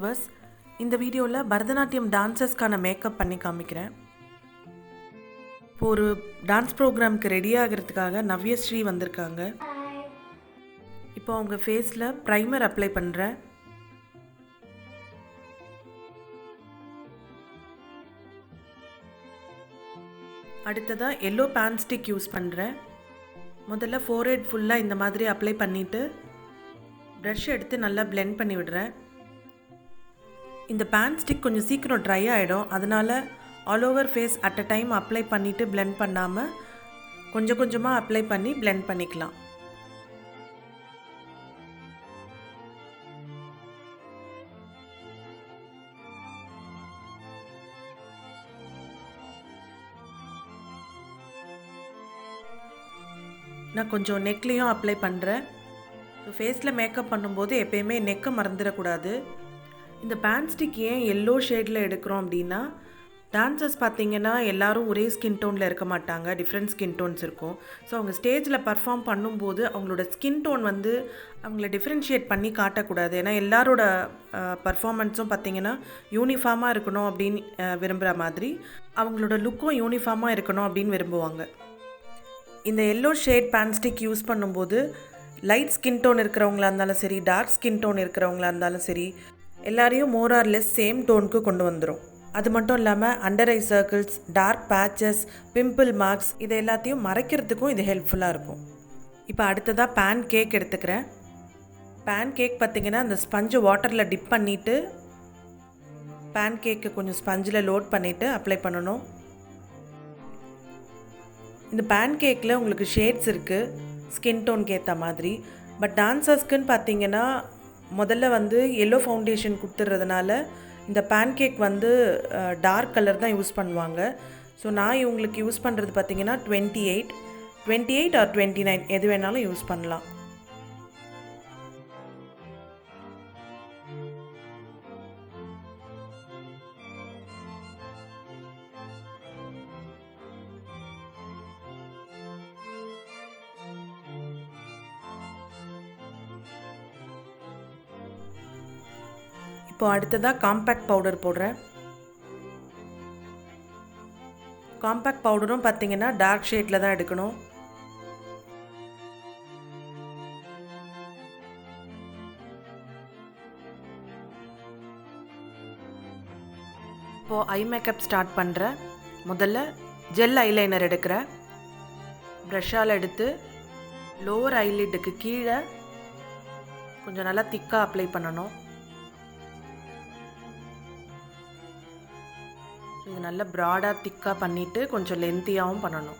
viewers. இந்த வீடியோவில் Bharatanatyam டான்சர்ஸ்க்கான makeup பண்ணி காமிக்கிறேன். இப்போ ஒரு டான்ஸ் ப்ரோக்ராம்க்கு ரெடி ஆகிறதுக்காக நவ்யஸ்ரீ வந்திருக்காங்க. இப்போ அவங்க ஃபேஸில் ப்ரைமர் அப்ளை பண்ணுறேன். அடுத்ததாக எல்லோ பேன் ஸ்டிக் யூஸ் பண்ணுறேன். முதல்ல ஃபோர்ஹெட் ஃபுல்லாக இந்த மாதிரி அப்ளை பண்ணிவிட்டு ப்ரஷ் எடுத்து நல்லா பிளெண்ட் பண்ணி விடுறேன். இந்த பேன் ஸ்டிக் கொஞ்சம் சீக்கிரம் ட்ரை ஆகிடும், அதனால் all over face at a time apply பண்ணிவிட்டு பிளெண்ட் பண்ணாமல் கொஞ்சம் கொஞ்சமாக அப்ளை பண்ணி பிளெண்ட் பண்ணிக்கலாம். நான் கொஞ்சம் நெக்லேயும் அப்ளை பண்ணுறேன். ஸோ ஃபேஸில் மேக்கப் பண்ணும்போது எப்போயுமே நெக்கை மறந்துடக்கூடாது. இந்த பேன் ஸ்டிக் ஏன் எல்லோ ஷேடில் எடுக்கிறோம் அப்படின்னா, டான்சர்ஸ் பார்த்திங்கன்னா எல்லோரும் ஒரே ஸ்கின் டோனில் இருக்க மாட்டாங்க, டிஃப்ரெண்ட் ஸ்கின் டோன்ஸ் இருக்கும். ஸோ அவங்க ஸ்டேஜில் பர்ஃபார்ம் பண்ணும்போது அவங்களோட ஸ்கின் டோன் வந்து அவங்கள டிஃப்ரென்ஷியேட் பண்ணி காட்டக்கூடாது. ஏன்னா எல்லாரோட பர்ஃபார்மன்ஸும் பார்த்திங்கன்னா யூனிஃபார்மாக இருக்கணும் அப்படின்னு விரும்புகிற மாதிரி அவங்களோட லுக்கும் யூனிஃபார்மாக இருக்கணும் அப்படின்னு விரும்புவாங்க. இந்த yellow shade pan stick use பண்ணும்போது லைட் ஸ்கின் டோன் இருக்கிறவங்களா இருந்தாலும் சரி, டார்க் ஸ்கின் டோன் இருக்கிறவங்களா இருந்தாலும் சரி, எல்லாரையும் மோர் ஆர் லெஸ் சேம் டோனுக்கு கொண்டு வந்துடும். அது மட்டும் இல்லாமல் under eye circles, dark patches, pimple marks இது எல்லாத்தையும் மறைக்கிறதுக்கும் இது ஹெல்ப்ஃபுல்லாக இருக்கும். இப்போ அடுத்ததாக பேன் கேக் எடுத்துக்கிறேன். பேன் கேக் பார்த்திங்கன்னா அந்த ஸ்பஞ்சு வாட்டரில் டிப் பண்ணிவிட்டு பேன் கேக்கு கொஞ்சம் ஸ்பஞ்சில் லோட் பண்ணிவிட்டு அப்ளை பண்ணணும். இந்த பேன் கேக்கில் உங்களுக்கு ஷேட்ஸ் இருக்குது ஸ்கின் டோனுக்கு ஏற்ற மாதிரி. பட் டான்சர்ஸ்க்குன்னு பார்த்தீங்கன்னா முதல்ல வந்து எல்லோ ஃபவுண்டேஷன் கொடுத்துட்றதுனால இந்த பேன் கேக் வந்து டார்க் கலர் தான் யூஸ் பண்ணுவாங்க. ஸோ நான் இவங்களுக்கு யூஸ் பண்ணுறது பார்த்திங்கன்னா 28 ஆர் 29 எது வேணாலும் யூஸ் பண்ணலாம். இப்போ அடுத்ததாக காம்பேக்ட் பவுடர் போடுறேன். காம்பேக்ட் பவுடரும் பார்த்தீங்கன்னா டார்க் ஷேடில் தான் எடுக்கணும். இப்போது ஐ மேக்கப் ஸ்டார்ட் பண்ணுறேன். முதல்ல ஜெல் ஐலைனர் எடுக்கிறேன். ப்ரஷ்ஷால் எடுத்து லோவர் ஐலிட்டுக்கு கீழே கொஞ்சம் நல்லா திக்காக அப்ளை பண்ணணும். இது நல்லா ப்ராடாக திக்காக பண்ணிவிட்டு கொஞ்சம் லென்த்தியாகவும் பண்ணணும்.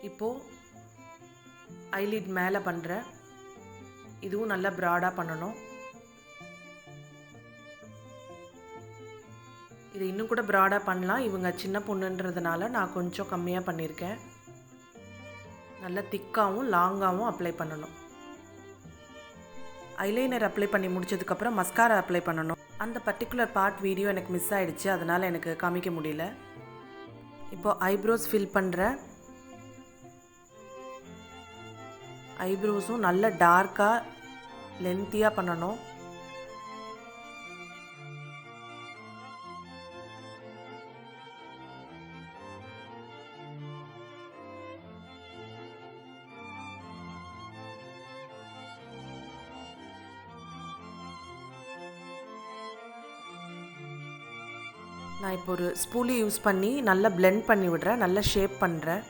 இப்போது ஐலிட் மேலே பண்ணுறேன். இதுவும் நல்லா ப்ராடாக பண்ணணும். இது இன்னும் கூட ப்ராடாக பண்ணலாம். இவங்க சின்ன பொண்ணுன்றதுனால நான் கொஞ்சம் கம்மியாக பண்ணியிருக்கேன். நல்லா திக்காகவும் லாங்காகவும் அப்ளை பண்ணணும். ஐலைனர் அப்ளை பண்ணி முடிச்சதுக்கப்புறம் மஸ்காரா அப்ளை பண்ணணும். அந்த பர்டிகுலர் பார்ட் வீடியோ எனக்கு மிஸ் ஆகிடுச்சு, அதனால் எனக்கு காமிக்க முடியல. இப்போது ஐப்ரோஸ் ஃபில் பண்ணுறேன். ஐப்ரோஸும் நல்ல டார்க்காக லென்த்தியாக பண்ணணும். நான் இப்போ ஒரு ஸ்பூலி யூஸ் பண்ணி நல்லா பிளெண்ட் பண்ணி விடுறேன், நல்லா ஷேப் பண்ணுறேன்.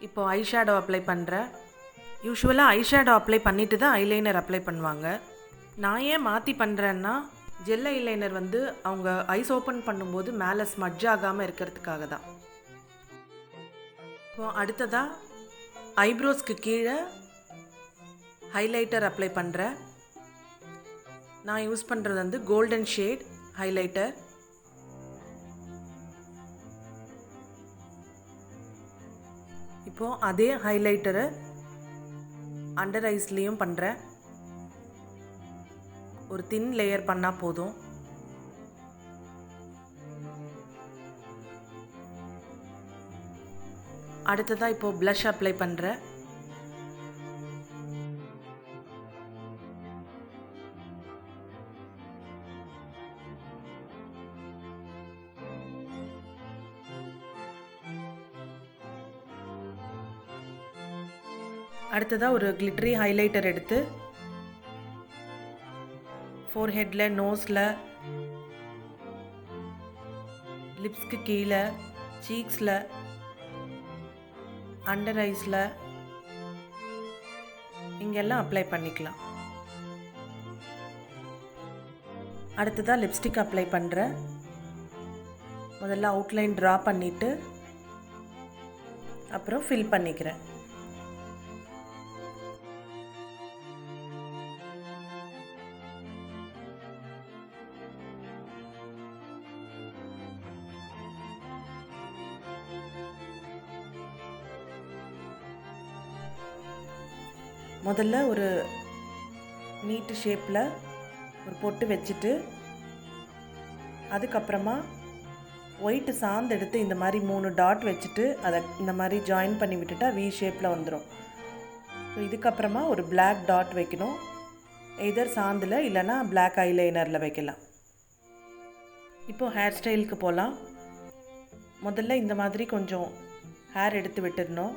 இப்போ ஐ ஷேடோ அப்ளை பண்ணுறேன். யூஸ்வலாக ஐ ஷேடோ அப்ளை பண்ணிவிட்டு தான் ஐலைனர் அப்ளை பண்ணுவாங்க. நான் ஏன் மாற்றி பண்ணுறேன்னா, ஜெல் ஐலைனர் வந்து அவங்க ஐஸ் ஓப்பன் பண்ணும்போது மேலே ஸ்மட்ஜ் ஆகாமல் இருக்கிறதுக்காக தான். இப்போ அடுத்ததாக ஐப்ரோஸ்க்கு கீழே ஹைலைட்டர் அப்ளை பண்ணுறேன். நான் யூஸ் பண்ணுறது வந்து கோல்டன் ஷேட் ஹைலைட்டர். இப்போது அதே ஹைலைட்டரை அண்டர் ஐஸ்லேயும் பண்ணுறேன். ஒரு தின் லேயர் பண்ணால் போதும். அடுத்ததாக இப்போது ப்ளஷ் அப்ளை பண்ணுறேன். அடுத்ததாக ஒரு கிளிட்டரி ஹைலைட்டர் எடுத்து ஃபோர்ஹெட்டில், நோஸில், லிப்ஸ்க்கு கீழே, சீக்ஸில், அண்டர் ஐஸில் இங்கெல்லாம் அப்ளை பண்ணிக்கலாம். அடுத்ததாக லிப்ஸ்டிக் அப்ளை பண்ணுறேன். முதல்ல அவுட்லைன் ட்ரா பண்ணிவிட்டு அப்புறம் ஃபில் பண்ணிக்கிறேன். முதல்ல ஒரு நீட்டு ஷேப்பில் ஒரு பொட்டு வச்சுட்டு அதுக்கப்புறமா ஒயிட்டு சாந்து எடுத்து இந்த மாதிரி 3 டாட் வச்சுட்டு அதை இந்த மாதிரி ஜாயின் பண்ணி விட்டுட்டா வி ஷேப்பில் வந்துடும். இதுக்கப்புறமா ஒரு பிளாக் டாட் வைக்கணும். எதர் சாந்தில் இல்லைன்னா பிளாக் ஐலைனரில் வைக்கலாம். இப்போது ஹேர் ஸ்டைலுக்கு போகலாம். முதல்ல இந்த மாதிரி கொஞ்சம் ஹேர் எடுத்து விட்டுடணும்.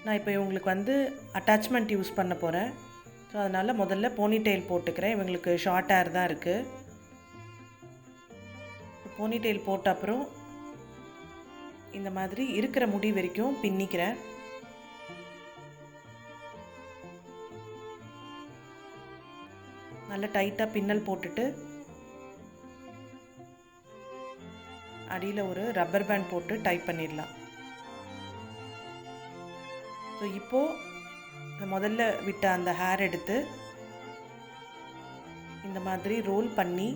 நான் இப்போ இவங்களுக்கு அட்டாச்மெண்ட் யூஸ் பண்ண போகிறேன். ஸோ அதனால் முதல்ல போனிடெயில் போட்டுக்கிறேன். இவங்களுக்கு ஷார்ட் ஹேர் தான் இருக்குது. போனிடெயில் போட்ட அப்புறம் இந்த மாதிரி இருக்கிற முடி வரைக்கும் பின்னிக்கிறேன். நல்லா டைட்டாக பின்னல் போட்டுட்டு அடியில் ஒரு ரப்பர் பேண்ட் போட்டு டைப் பண்ணிடலாம். ஸோ இப்போது முதல்ல விட்ட அந்த ஹேர் எடுத்து இந்த மாதிரி ரோல் பண்ணி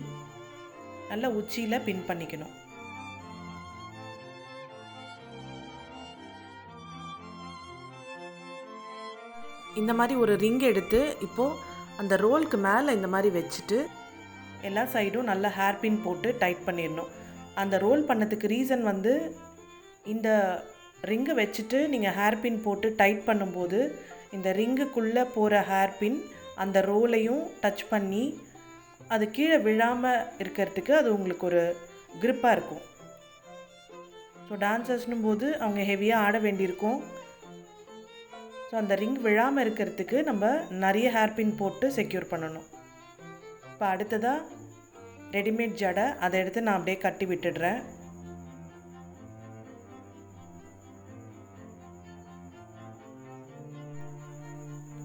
நல்லா உச்சியில் பின் பண்ணிக்கணும். இந்த மாதிரி ஒரு ரிங் எடுத்து இப்போது அந்த ரோலுக்கு மேலே இந்த மாதிரி வச்சுட்டு எல்லா சைடும் நல்லா ஹேர் பின் போட்டு டைட் பண்ணிடணும். அந்த ரோல் பண்ணதுக்கு ரீசன் இந்த ரிங்கை வச்சுட்டு நீங்கள் ஹேர் பின் போட்டு டைட் பண்ணும்போது இந்த ரிங்குக்குள்ளே போகிற ஹேர் பின் அந்த ரோலையும் டச் பண்ணி அது கீழே விழாமல் இருக்கிறதுக்கு அது உங்களுக்கு ஒரு க்ரிப்பாக இருக்கும். ஸோ டான்சர்ஸ்னும் போது அவங்க ஹெவியாக ஆட வேண்டியிருக்கும். ஸோ அந்த ரிங் விழாமல் இருக்கிறதுக்கு நம்ம நிறைய ஹேர் பின் போட்டு செக்யூர் பண்ணணும். இப்போ அடுத்ததாக ரெடிமேட் ஜடை அதை எடுத்து நான் அப்படியே கட்டி விட்டுடுறேன்.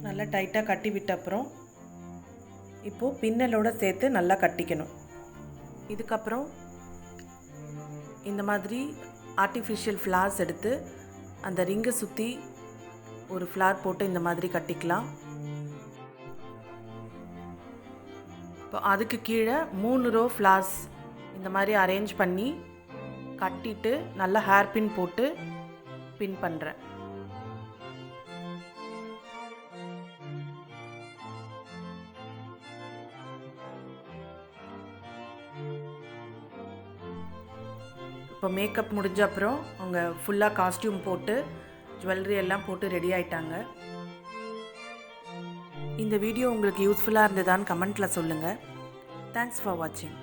நல்லா டைட்டாக கட்டி விட்ட அப்புறம் இப்போது பின்னலோடு சேர்த்து நல்லா கட்டிக்கணும். இதுக்கப்புறம் இந்த மாதிரி ஆர்டிஃபிஷியல் ஃப்ளார்ஸ் எடுத்து அந்த ரிங்கை சுற்றி ஒரு ஃப்ளார் போட்டு இந்த மாதிரி கட்டிக்கலாம். இப்போ அதுக்கு கீழே 3 ரோ ஃப்ளார்ஸ் இந்த மாதிரி அரேஞ்ச் பண்ணி கட்டிட்டு நல்லா ஹேர் பின் போட்டு பின் பண்ணுறேன். இப்போ மேக்கப் முடிஞ்ச அப்புறம் அவங்க ஃபுல்லாக காஸ்டியூம் போட்டு ஜுவல்லரி எல்லாம் போட்டு ரெடி ஆயிட்டாங்க. இந்த வீடியோ உங்களுக்கு யூஸ்ஃபுல்லாக இருந்ததான்னு கமெண்ட்டில் சொல்லுங்கள். தேங்க்ஸ் ஃபார் வாட்சிங்.